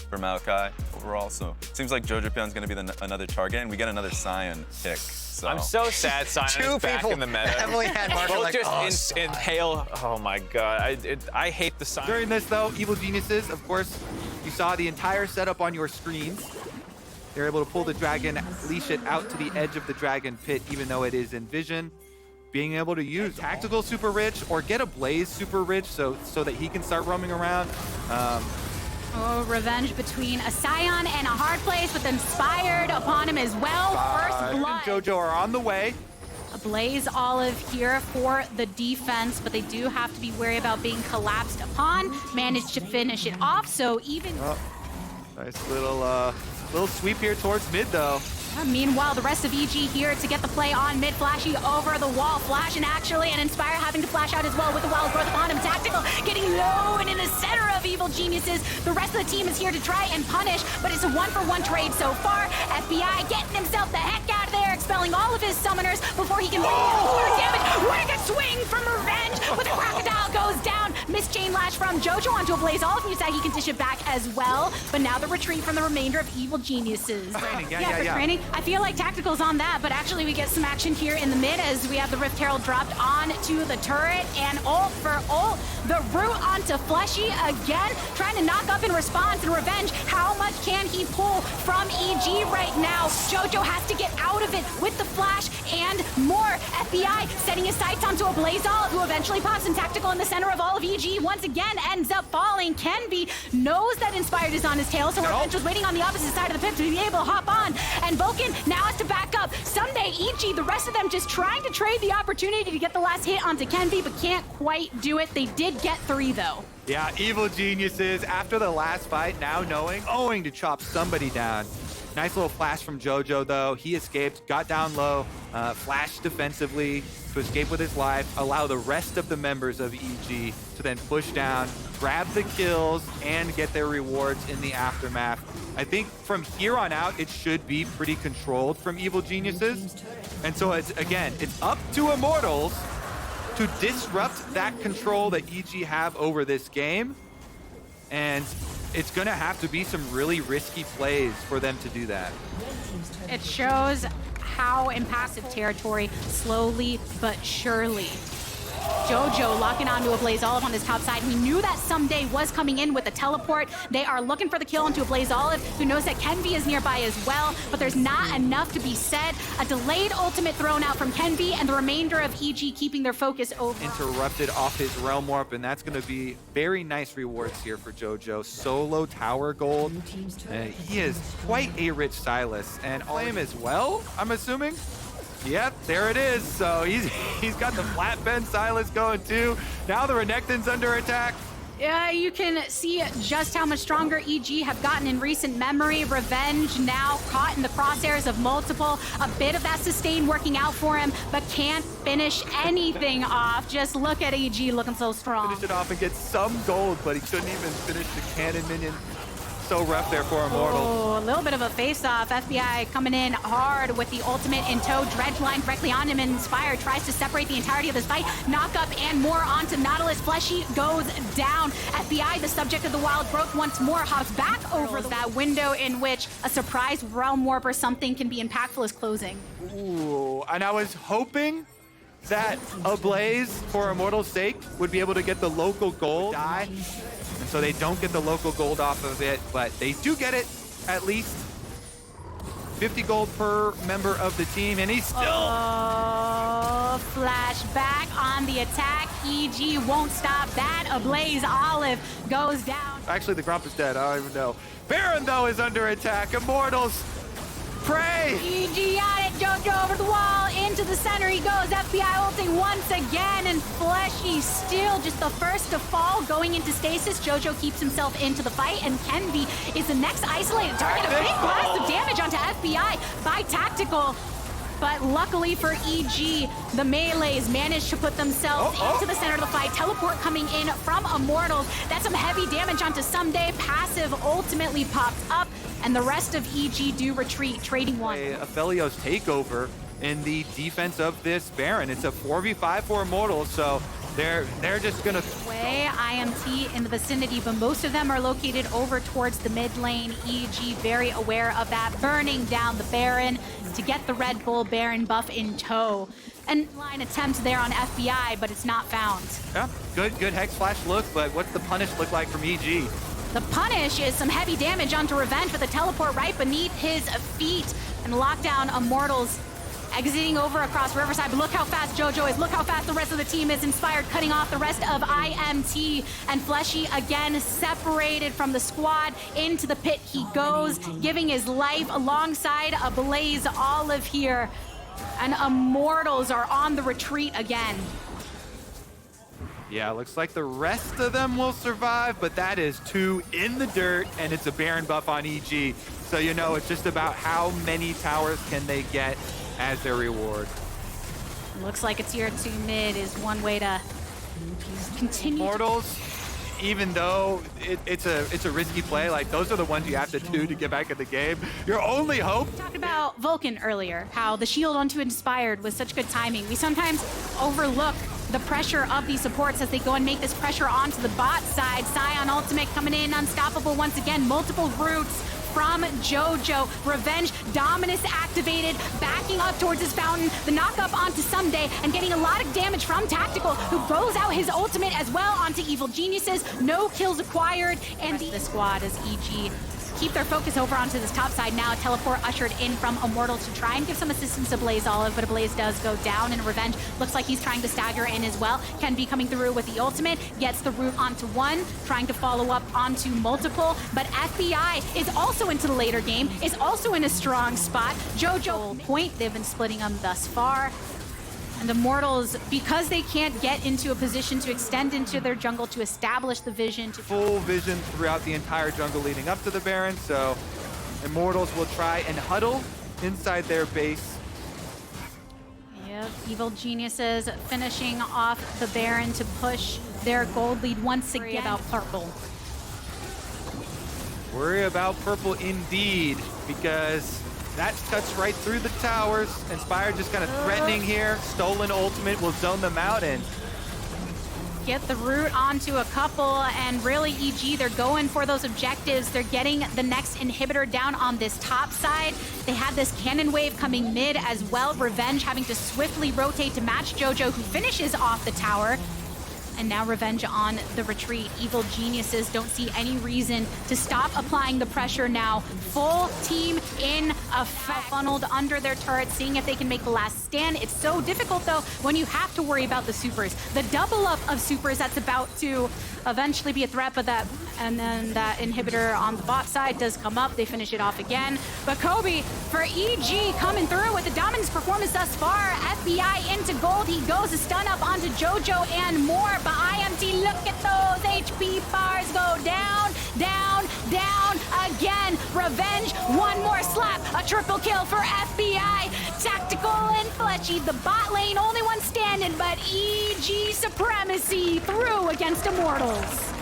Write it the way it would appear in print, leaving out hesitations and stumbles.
for Maokai overall. So it seems like Jojopyeon's going to be another target, and we get another Sion pick. So. I'm so sad Sion is back in the meta. Emily had Marshall Both like, just inhale. Oh my god. I hate the Sion. During this though, Evil Geniuses, of course, you saw the entire setup on your screens. They're able to pull the dragon, leash it out to the edge of the dragon pit, even though it is in vision. Being able to use tactical super rich or get a blaze super rich so that he can start roaming around. Oh, revenge between a Scion and a hard place, with Inspired upon him as well. First blood. JoJo are on the way. A Blaze Olive here for the defense, but they do have to be wary about being collapsed upon. Managed to finish it off, so even... Oh, nice little sweep here towards mid though. Meanwhile, the rest of EG here to get the play on mid. Flashy over the wall. Flash and actually, and Inspire having to flash out as well with the wild growth upon him. Tactical getting low and in the center of Evil Geniuses. The rest of the team is here to try and punish, but it's a one-for-one trade so far. FBI getting himself the heck out of there, expelling all of his summoners before he can lay more damage. What a good swing from Revenge with the Crocodile goes down. Missed chain lash from JoJo onto a Blaze Olive. That he can dish it back as well, but now the retreat from the remainder of Evil Geniuses. Training. I feel like Tactical's on that, but actually we get some action here in the mid as we have the Rift Herald dropped onto the turret, and ult for ult. The root onto Fleshy again, trying to knock up in response, and Revenge, how much can he pull from EG right now? JoJo has to get out of it with the flash and more. FBI setting his sights onto a Blaze Olive, who eventually pops, and Tactical in the center of all of EG once again ends up falling. Kenby knows that Inspired is on his tail, so Revenge was waiting on the opposite side of the pit to be able to hop on, and Vulcan now has to back up. Someday EG, the rest of them just trying to trade the opportunity to get the last hit onto Kenby, but can't quite do it. They did get 3 though. Yeah, Evil Geniuses, after the last fight, now going to chop somebody down. Nice little flash from JoJo though. He escaped, got down low, flashed defensively to escape with his life, allow the rest of the members of EG to then push down, grab the kills, and get their rewards in the aftermath. I think from here on out, it should be pretty controlled from Evil Geniuses. And so it's up to Immortals to disrupt that control that EG have over this game. And it's gonna have to be some really risky plays for them to do that. It shows how in passive territory, slowly but surely, JoJo locking onto a Blaze Olive on his top side. We knew that Someday was coming in with a teleport. They are looking for the kill onto a Blaze Olive, who knows that Kenby is nearby as well, but there's not enough to be said. A delayed ultimate thrown out from Kenby, and the remainder of EG keeping their focus over. Interrupted off his Realm Warp, and that's going to be very nice rewards here for JoJo. Solo tower gold. He is quite a rich Silas, and Flame as well, I'm assuming. Yep, there it is. So he's got the flat bend Silas going too. Now the Renekton's under attack. Yeah, you can see just how much stronger EG have gotten in recent memory. Revenge now caught in the crosshairs of multiple. A bit of that sustain working out for him, but can't finish anything off. Just look at EG looking so strong. Finish it off and get some gold, but he couldn't even finish the cannon minion. So rough there for Immortals. Oh, a little bit of a face-off. FBI coming in hard with the ultimate in tow. Dredge line directly on him, and Inspire tries to separate the entirety of this fight. Knock up and more onto Nautilus. Fleshy goes down. FBI, the subject of the wild growth, once more hops back over that window in which a surprise Realm Warp or something can be impactful is closing. Ooh, and I was hoping that a Blaze, for Immortals' sake, would be able to get the local gold. And so they don't get the local gold off of it, but they do get it at least 50 gold per member of the team, and he's still... Oh, flashback on the attack. EG won't stop that. A Blaze Olive goes down. Actually, the Grump is dead. I don't even know. Baron, though, is under attack. Immortals, pray! EG on it. JoJo over the wall. Into the center he goes. FBI ulting once again, and Fleshy still just the first to fall, going into stasis. JoJo keeps himself into the fight, and Kenby is the next isolated target. A big blast of damage onto FBI by Tactical. But luckily for EG, the Melees managed to put themselves into the center of the fight. Teleport coming in from Immortals. That's some heavy damage onto Someday. Passive ultimately pops up, and the rest of EG do retreat, trading one. Aphelios takeover in the defense of this Baron. It's a 4v5 for Immortals, so They're just gonna Way IMT in the vicinity, but most of them are located over towards the mid lane. EG very aware of that, burning down the Baron to get the Red Bull Baron buff in tow. And line attempt there on FBI, but it's not found. yeah, good Hex Flash look, but what's the punish look like from EG? The punish is some heavy damage onto Revenge with a teleport right beneath his feet, and lockdown Immortals exiting over across Riverside. But look how fast JoJo is. Look how fast the rest of the team is. Inspired cutting off the rest of IMT. And Fleshy again separated from the squad. Into the pit he goes, giving his life alongside a Blaze Olive here. And Immortals are on the retreat again. Yeah, looks like the rest of them will survive, but that is 2 in the dirt, and it's a Baron buff on EG. So you know it's just about how many towers can they get as their reward. Looks like a tier 2 mid is one way to continue. Immortals, even though it's a risky play, like those are the ones you have to do to get back in the game. Your only hope. We talked about Vulcan earlier, how the shield onto Inspired was such good timing. We sometimes overlook the pressure of these supports as they go and make this pressure onto the bot side. Scion ultimate coming in unstoppable once again. Multiple roots from JoJo. Revenge, Dominus activated, backing up towards his fountain. The knock up onto Someday and getting a lot of damage from Tactical, who throws out his ultimate as well onto Evil Geniuses. No kills acquired, and the squad as EG keep their focus over onto this top side now. Teleport ushered in from Immortal to try and give some assistance to Blaze Olive, but a Blaze does go down, and Revenge looks like he's trying to stagger in as well. Can be coming through with the ultimate, gets the root onto one, trying to follow up onto multiple, but FBI is also into the later game, is also in a strong spot. JoJo point, they've been splitting them thus far. And Immortals, because they can't get into a position to extend into their jungle to establish the vision. Full vision throughout the entire jungle leading up to the Baron, so Immortals will try and huddle inside their base. Yep, Evil Geniuses finishing off the Baron to push their gold lead once again. About purple. Worry about purple indeed, because that cuts right through the towers. Inspired just kind of threatening here. Stolen ultimate will zone them out and get the root onto a couple, and really EG, they're going for those objectives. They're getting the next inhibitor down on this top side. They had this cannon wave coming mid as well. Revenge having to swiftly rotate to match JoJo, who finishes off the tower. And now Revenge on the retreat. Evil Geniuses don't see any reason to stop applying the pressure now. Full team in effect, funneled under their turret, seeing if they can make the last stand. It's so difficult, though, when you have to worry about the supers. The double up of supers that's about to eventually be a threat, but and then that inhibitor on the bot side does come up. They finish it off again. But Kobe, for EG, coming through with the dominance performance thus far. FBI into gold. He goes a stun up onto JoJo and more. But IMT, look at those HP bars go down, down, down again. Revenge, one more slap. A triple kill for FBI. Tactical and Fleshy, the bot lane, only one standing, but EG supremacy through against Immortals.